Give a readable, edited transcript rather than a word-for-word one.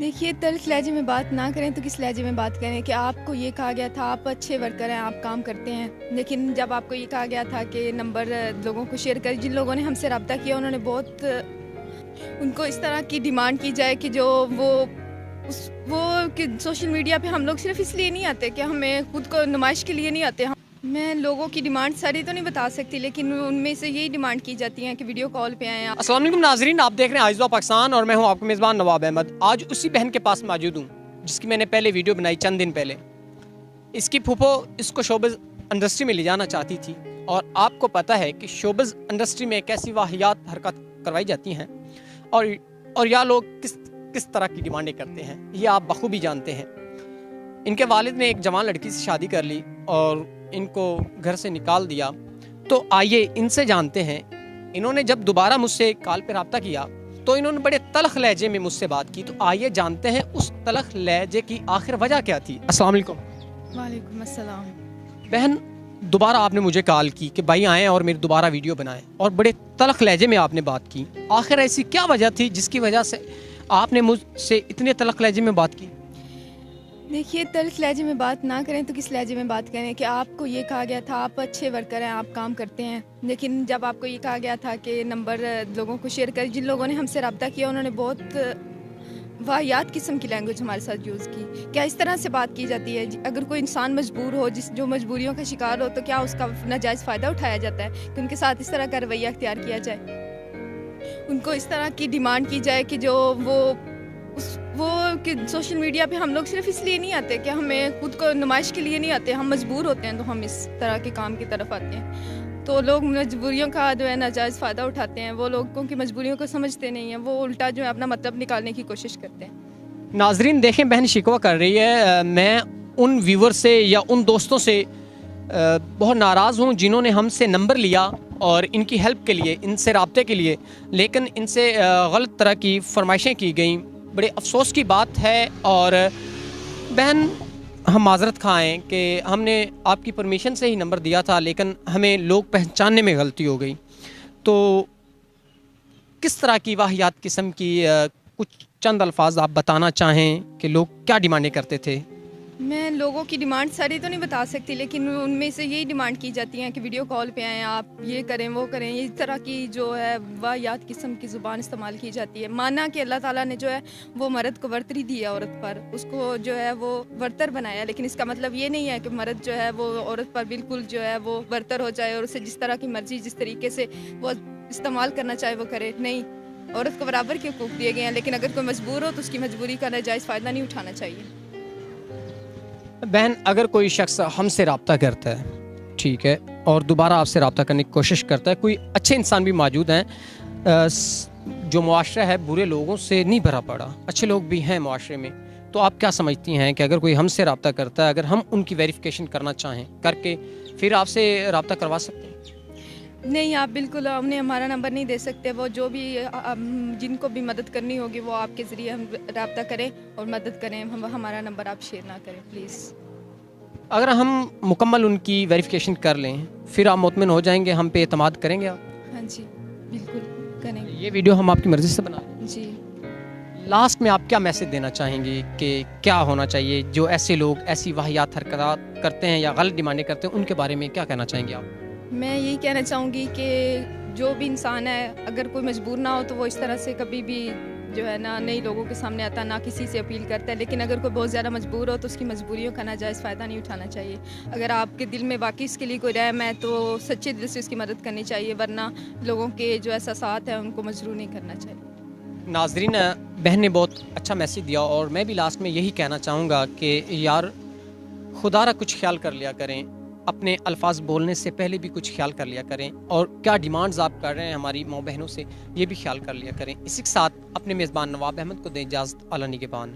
دیکھیے تلخ لہجے میں بات نہ کریں تو کس لہجے میں بات کریں کہ آپ کو یہ کہا گیا تھا آپ اچھے ورکر ہیں، آپ کام کرتے ہیں، لیکن جب آپ کو یہ کہا گیا تھا کہ نمبر لوگوں کو شیئر کر، جن لوگوں نے ہم سے رابطہ کیا انہوں نے بہت ان کو اس طرح کی ڈیمانڈ کی جائے کہ جو وہ کہ سوشل میڈیا پہ ہم لوگ صرف اس لیے نہیں آتے کہ ہمیں خود کو نمائش کے لیے نہیں آتے. میں لوگوں کی ڈیمانڈ ساری تو نہیں بتا سکتی، لیکن ان میں سے یہی ڈیمانڈ کی جاتی ہیں کہ ویڈیو کال پہ آئیں. السلام علیکم ناظرین، آپ دیکھ رہے ہیں آئیز آف پاکستان اور میں ہوں آپ کا میزبان نواب احمد. آج اسی بہن کے پاس موجود ہوں جس کی میں نے پہلے ویڈیو بنائی چند دن پہلے. اس کی پھوپھو اس کو شوبز انڈسٹری میں لے جانا چاہتی تھی، اور آپ کو پتہ ہے کہ شوبز انڈسٹری میں کیسی واہیات حرکت کروائی جاتی ہیں اور یا لوگ کس طرح کی ڈیمانڈیں کرتے ہیں، یہ آپ بخوبی جانتے ہیں. ان کے والد نے ایک جوان لڑکی سے شادی کر لی اور ان کو گھر سے نکال دیا. تو آئیے ان سے جانتے ہیں. انہوں نے جب دوبارہ مجھ سے کال پہ رابطہ کیا تو انہوں نے بڑے تلخ لہجے میں مجھ سے بات کی. تو آئیے جانتے ہیں اس تلخ لہجے کی آخر وجہ کیا تھی. السلام علیکم. وعلیکم السلام. بہن، دوبارہ آپ نے مجھے کال کی کہ بھائی آئیں اور میری دوبارہ ویڈیو بنائیں، اور بڑے تلخ لہجے میں آپ نے بات کی. آخر ایسی کیا وجہ تھی جس کی وجہ سے آپ نے مجھ سے اتنے تلخ لہجے میں بات کی؟ دیکھیے تلخ لہجے میں بات نہ کریں تو کس لہجے میں بات کریں کہ آپ کو یہ کہا گیا تھا آپ اچھے ورکر ہیں، آپ کام کرتے ہیں، لیکن جب آپ کو یہ کہا گیا تھا کہ نمبر لوگوں کو شیئر کر، جن لوگوں نے ہم سے رابطہ کیا انہوں نے بہت واہیات قسم کی لینگویج ہمارے ساتھ یوز کی. کیا اس طرح سے بات کی جاتی ہے؟ اگر کوئی انسان مجبور ہو، جو مجبوریوں کا شکار ہو، تو کیا اس کا ناجائز فائدہ اٹھایا جاتا ہے کہ ان کے ساتھ اس طرح کا رویہ اختیار کیا جائے، ان کو اس طرح کی ڈیمانڈ کی جائے کہ جو وہ کہ سوشل میڈیا پہ ہم لوگ صرف اس لیے نہیں آتے کہ ہمیں خود کو نمائش کے لیے نہیں آتے، ہم مجبور ہوتے ہیں تو ہم اس طرح کے کام کی طرف آتے ہیں. تو لوگ مجبوریوں کا جو ہے ناجائز فائدہ اٹھاتے ہیں، وہ لوگوں کی مجبوریوں کو سمجھتے نہیں ہیں، وہ الٹا جو ہے اپنا مطلب نکالنے کی کوشش کرتے ہیں. ناظرین دیکھیں، بہن شکوہ کر رہی ہے. میں ان ویور سے یا ان دوستوں سے بہت ناراض ہوں جنہوں نے ہم سے نمبر لیا اور ان کی ہیلپ کے لیے، ان سے رابطے کے لیے، لیکن ان سے غلط طرح کی فرمائشیں کی گئیں. بڑے افسوس کی بات ہے. اور بہن ہم معذرت خواہ ہیں کہ ہم نے آپ کی پرمیشن سے ہی نمبر دیا تھا، لیکن ہمیں لوگ پہچاننے میں غلطی ہو گئی. تو کس طرح کی واہیات قسم کی کچھ چند الفاظ آپ بتانا چاہیں کہ لوگ کیا ڈیمانڈیں کرتے تھے؟ میں لوگوں کی ڈیمانڈ ساری تو نہیں بتا سکتی، لیکن ان میں سے یہی ڈیمانڈ کی جاتی ہیں کہ ویڈیو کال پہ آئیں، آپ یہ کریں وہ کریں. اس طرح کی جو ہے واہیات قسم کی زبان استعمال کی جاتی ہے. مانا کہ اللہ تعالیٰ نے جو ہے وہ مرد کو برتری دی ہے عورت پر، اس کو جو ہے وہ برتر بنایا، لیکن اس کا مطلب یہ نہیں ہے کہ مرد جو ہے وہ عورت پر بالکل جو ہے وہ برتر ہو جائے اور اسے جس طرح کی مرضی، جس طریقے سے وہ استعمال کرنا چاہے وہ کرے. نہیں، عورت کو برابر کے حقوق دیے گئے ہیں، لیکن اگر کوئی مجبور ہو تو اس کی مجبوری کا ناجائز فائدہ نہیں اٹھانا چاہیے. بہن، اگر کوئی شخص ہم سے رابطہ کرتا ہے، ٹھیک ہے، اور دوبارہ آپ سے رابطہ کرنے کی کوشش کرتا ہے، کوئی اچھے انسان بھی موجود ہیں، جو معاشرہ ہے برے لوگوں سے نہیں بھرا پڑا، اچھے لوگ بھی ہیں معاشرے میں، تو آپ کیا سمجھتی ہیں کہ اگر کوئی ہم سے رابطہ کرتا ہے، اگر ہم ان کی ویریفیکیشن کرنا چاہیں کر کے پھر آپ سے رابطہ کروا سکتے ہیں؟ نہیں، آپ بالکل انہیں ہمارا نمبر نہیں دے سکتے. وہ جو بھی جن کو بھی مدد کرنی ہوگی وہ آپ کے ذریعے ہم رابطہ کریں اور مدد کریں. ہمارا نمبر آپ شیئر نہ کریں پلیز. اگر ہم مکمل ان کی ویریفیکیشن کر لیں پھر آپ مطمئن ہو جائیں گے، ہم پہ اعتماد کریں گے آپ؟ ہاں جی بالکل کریں گے. یہ ویڈیو ہم آپ کی مرضی سے بنا لیں. جی. لاسٹ میں آپ کیا میسج دینا چاہیں گے کہ کیا ہونا چاہیے جو ایسے لوگ ایسی واہیات حرکات کرتے ہیں یا غلط ڈیمانڈیں کرتے ہیں، ان کے بارے میں کیا کہنا چاہیں گے آپ؟ میں یہی کہنا چاہوں گی کہ جو بھی انسان ہے، اگر کوئی مجبور نہ ہو تو وہ اس طرح سے کبھی بھی جو ہے نا نئی لوگوں کے سامنے آتا، نہ کسی سے اپیل کرتا ہے. لیکن اگر کوئی بہت زیادہ مجبور ہو تو اس کی مجبوریوں کا ناجائز فائدہ نہیں اٹھانا چاہیے. اگر آپ کے دل میں واقعی اس کے لیے کوئی رحم ہے تو سچے دل سے اس کی مدد کرنی چاہیے، ورنہ لوگوں کے جو احساسات ہیں ان کو مجروح نہیں کرنا چاہیے. ناظرین، بہن نے بہت اچھا میسج دیا، اور میں بھی لاسٹ میں یہی کہنا چاہوں گا کہ یار خدا را کچھ خیال کر لیا کریں، اپنے الفاظ بولنے سے پہلے بھی کچھ خیال کر لیا کریں، اور کیا ڈیمانڈز آپ کر رہے ہیں ہماری ماں بہنوں سے یہ بھی خیال کر لیا کریں. اسی کے ساتھ اپنے میزبان نواب احمد کو دیں اجازت. اعلیٰ نگہبان.